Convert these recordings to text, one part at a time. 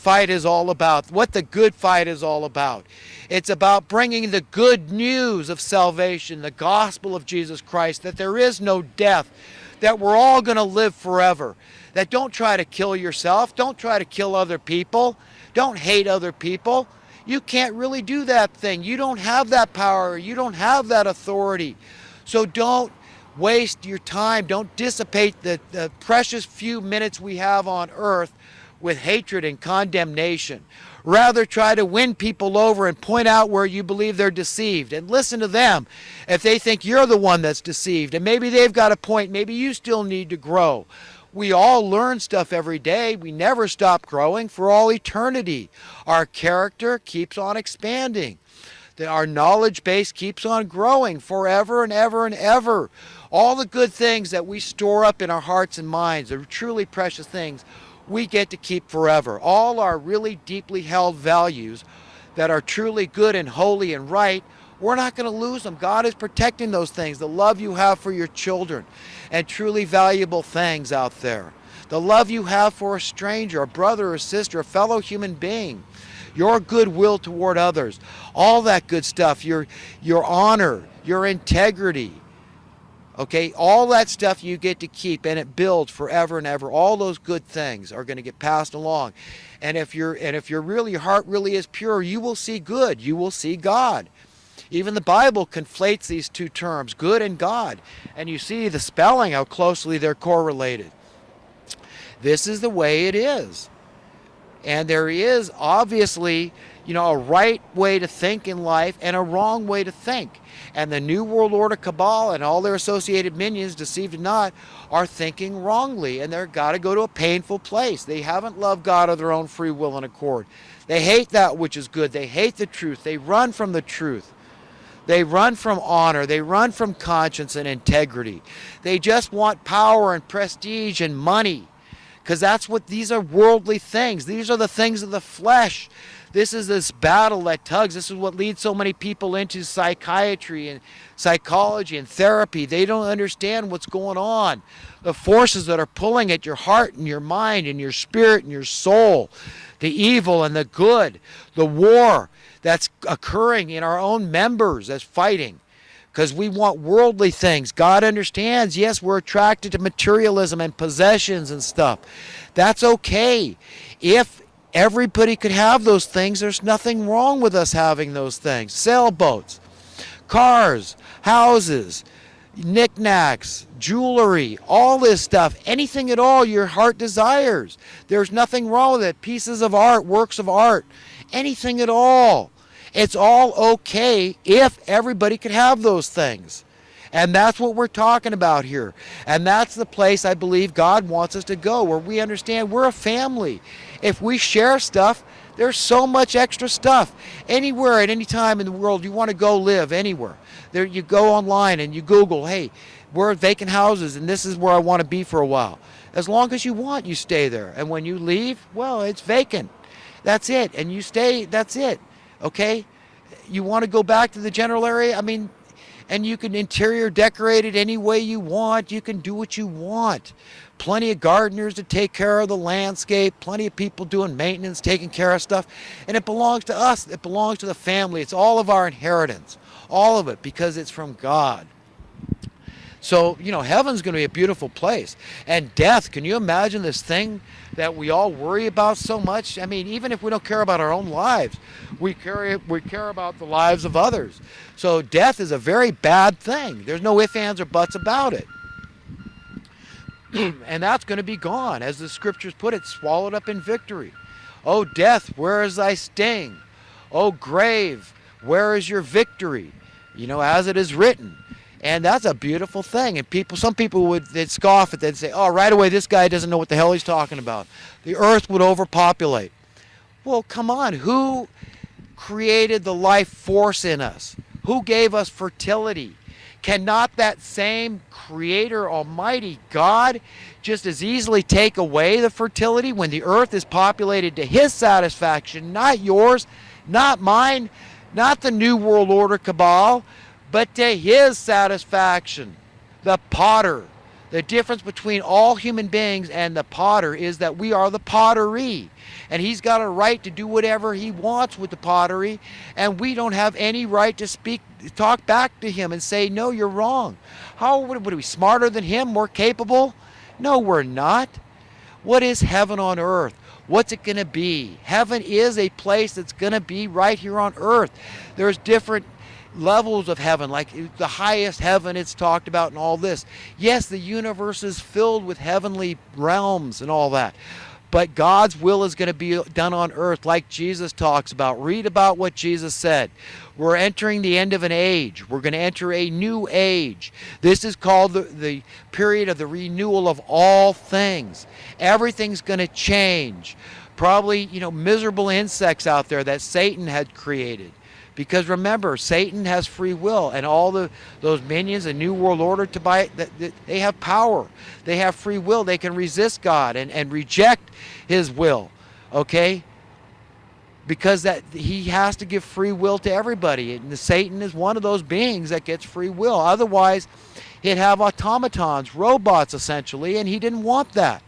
fight is all about, what the good fight is all about. It's about bringing the good news of salvation, the gospel of Jesus Christ, that there is no death, that we're all going to live forever. That don't try to kill yourself, don't try to kill other people, don't hate other people. You can't really do that thing. You don't have that power, you don't have that authority. So don't waste your time, don't dissipate the precious few minutes we have on earth with hatred and condemnation. Rather, try to win people over and point out where you believe they're deceived, and listen to them if they think you're the one that's deceived, and maybe they've got a point, maybe you still need to grow. We all learn stuff every day. We never stop growing for all eternity. Our character keeps on expanding. Our knowledge base keeps on growing forever and ever and ever. All the good things that we store up in our hearts and minds, the truly precious things, we get to keep forever. All our really deeply held values that are truly good and holy and right, we're not going to lose them. God is protecting those things. The love you have for your children and truly valuable things out there. The love you have for a stranger, a brother or sister, a fellow human being. Your goodwill toward others. All that good stuff. Your honor, your integrity. Okay, all that stuff you get to keep, and it builds forever and ever. All those good things are going to get passed along. And if your heart really is pure, you will see good. You will see God. Even the Bible conflates these two terms, good and God. And you see the spelling, how closely they're correlated. This is the way it is. And there is obviously, a right way to think in life and a wrong way to think. And the New World Order cabal and all their associated minions, deceived or not, are thinking wrongly. And they've got to go to a painful place. They haven't loved God of their own free will and accord. They hate that which is good. They hate the truth. They run from the truth. They run from honor. They run from conscience and integrity. They just want power and prestige and money. Because these are worldly things. These are the things of the flesh. This is this battle that tugs. This is what leads so many people into psychiatry and psychology and therapy. They don't understand what's going on. The forces that are pulling at your heart and your mind and your spirit and your soul. The evil and the good. The war that's occurring in our own members as fighting. Because we want worldly things. God understands, yes, we're attracted to materialism and possessions and stuff. That's okay. If everybody could have those things, there's nothing wrong with us having those things. Sailboats, cars, houses, knickknacks, jewelry, all this stuff, anything at all your heart desires. There's nothing wrong with it. Pieces of art, works of art, anything at all. It's all okay if everybody could have those things. And that's what we're talking about here. And that's the place I believe God wants us to go, where we understand we're a family. If we share stuff, there's so much extra stuff. Anywhere at any time in the world you want to go live, anywhere. There you go online and you Google, hey, where are vacant houses and this is where I want to be for a while. As long as you want, you stay there. And when you leave, well, it's vacant. That's it. And you stay, that's it. Okay? You want to go back to the general area? And you can interior decorate it any way you want. You can do what you want. Plenty of gardeners to take care of the landscape. Plenty of people doing maintenance, taking care of stuff. And it belongs to us. It belongs to the family. It's all of our inheritance. All of it, because it's from God. So, heaven's going to be a beautiful place. And death, can you imagine this thing that we all worry about so much? Even if we don't care about our own lives, we care about the lives of others. So death is a very bad thing. There's no ifs, ands, or buts about it. And that's going to be gone. As the scriptures put it, swallowed up in victory. O death, where is thy sting? O grave, where is your victory? As it is written. And that's a beautiful thing. And some people they'd scoff at that and say, oh, right away, this guy doesn't know what the hell he's talking about. The earth would overpopulate. Well, come on. Who created the life force in us? Who gave us fertility? Cannot that same Creator, Almighty God, just as easily take away the fertility when the earth is populated to His satisfaction, not yours, not mine, not the New World Order cabal, but to His satisfaction, the potter, The difference between all human beings and the potter is that we are the pottery. And he's got a right to do whatever he wants with the pottery, and we don't have any right to talk back to him and say, no, you're wrong. What are we, smarter than him, more capable? No, we're not. What is heaven on earth? What's it going to be? Heaven is a place that's going to be right here on earth. There's different levels of heaven, like the highest heaven it's talked about and all this. Yes, the universe is filled with heavenly realms and all that. But God's will is going to be done on earth like Jesus talks about. Read about what Jesus said. We're entering the end of an age. We're going to enter a new age. This is called the period of the renewal of all things. Everything's going to change. Probably, miserable insects out there that Satan had created. Because remember, Satan has free will, and all those minions, the New World Order, they have power. They have free will. They can resist God and reject his will, okay? Because he has to give free will to everybody. And Satan is one of those beings that gets free will. Otherwise, he'd have automatons, robots essentially, and he didn't want that.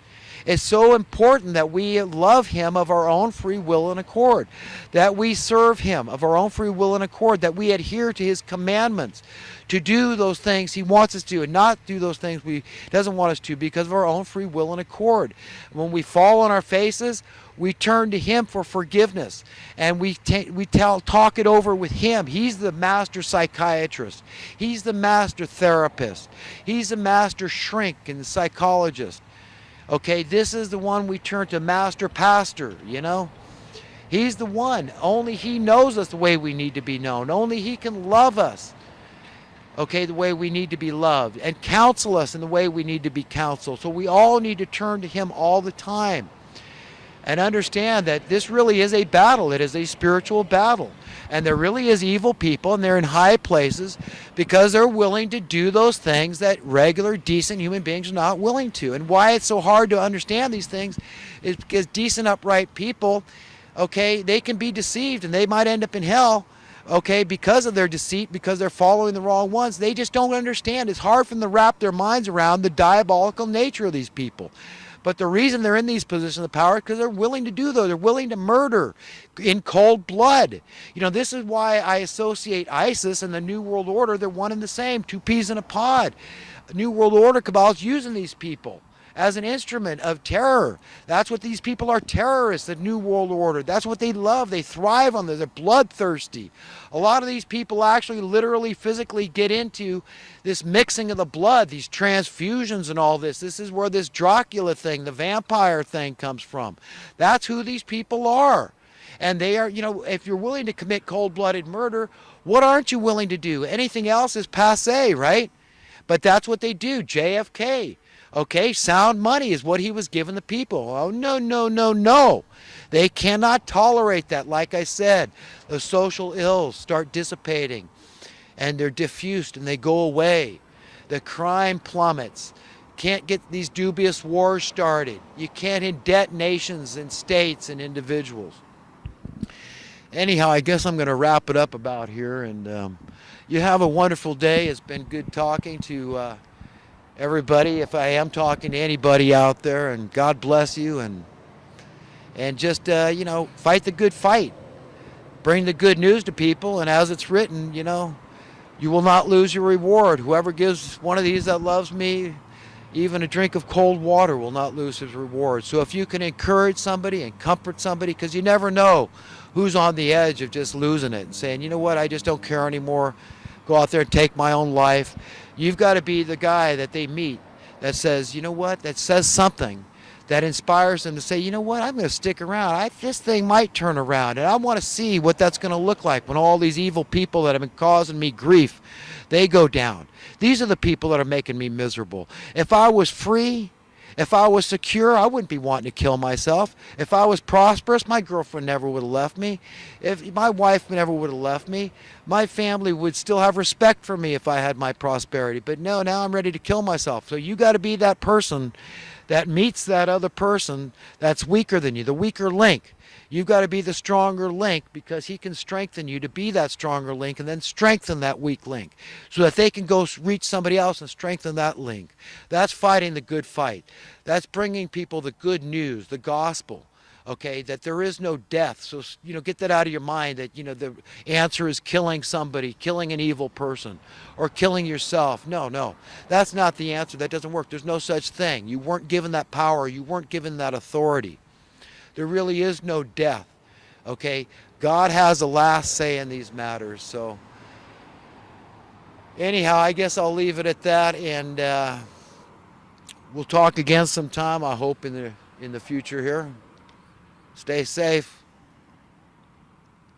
It's so important that we love him of our own free will and accord, that we serve him of our own free will and accord, that we adhere to his commandments, to do those things he wants us to and not do those things he doesn't want us to because of our own free will and accord. When we fall on our faces, we turn to him for forgiveness, and we talk it over with him. He's the master psychiatrist. He's the master therapist. He's the master shrink and the psychologist. Okay, this is the one we turn to, master pastor, He's the one. Only he knows us the way we need to be known. Only he can love us, okay, the way we need to be loved, and counsel us in the way we need to be counseled. So we all need to turn to him all the time and understand that this really is a battle. It is a spiritual battle. And there really is evil people, and they're in high places because they're willing to do those things that regular, decent human beings are not willing to. And why it's so hard to understand these things is because decent, upright people, okay, they can be deceived, and they might end up in hell, okay, because of their deceit, because they're following the wrong ones. They just don't understand. It's hard for them to wrap their minds around the diabolical nature of these people. But the reason they're in these positions of power is because they're willing to do those. They're willing to murder in cold blood. This is why I associate ISIS and the New World Order. They're one and the same, two peas in a pod. New World Order cabal is using these people as an instrument of terror. That's what these people are, terrorists, the New World Order. That's what they love. They thrive on this. They're bloodthirsty. A lot of these people actually literally, physically get into this mixing of the blood, these transfusions and all this. This is where this Dracula thing, the vampire thing comes from. That's who these people are. And they are, if you're willing to commit cold-blooded murder, what aren't you willing to do? Anything else is passé, right? But that's what they do. JFK. Okay, sound money is what he was giving the people. Oh, no, no, no, no. They cannot tolerate that. Like I said, the social ills start dissipating, and they're diffused, and they go away. The crime plummets. Can't get these dubious wars started. You can't indebt nations and states and individuals. Anyhow, I guess I'm going to wrap it up about here, and you have a wonderful day. It's been good talking to everybody, if I am talking to anybody out there, and God bless you, and just fight the good fight, bring the good news to people, and as it's written, you will not lose your reward. Whoever gives one of these that loves me even a drink of cold water will not lose his reward. So if you can encourage somebody and comfort somebody, because you never know who's on the edge of just losing it and saying, you know what, I just don't care anymore, go out there and take my own life. You've got to be the guy that they meet that says, you know what, that says something that inspires them to say, you know what, I'm going to stick around. This thing might turn around, and I want to see what that's going to look like when all these evil people that have been causing me grief, they go down. These are the people that are making me miserable. If I was free, if I was secure, I wouldn't be wanting to kill myself. If I was prosperous, my girlfriend never would have left me. If my wife never would have left me. My family would still have respect for me if I had my prosperity. But no, now I'm ready to kill myself. So you got to be that person that meets that other person that's weaker than you, the weaker link. You've got to be the stronger link, because he can strengthen you to be that stronger link and then strengthen that weak link so that they can go reach somebody else and strengthen that link. That's fighting the good fight. That's bringing people the good news, the gospel. Okay, that there is no death. So, get that out of your mind, that, the answer is killing somebody, killing an evil person, or killing yourself. No, no, that's not the answer. That doesn't work. There's no such thing. You weren't given that power. You weren't given that authority. There really is no death. Okay, God has the last say in these matters. So, anyhow, I guess I'll leave it at that, and we'll talk again sometime, I hope, in the future here. Stay safe.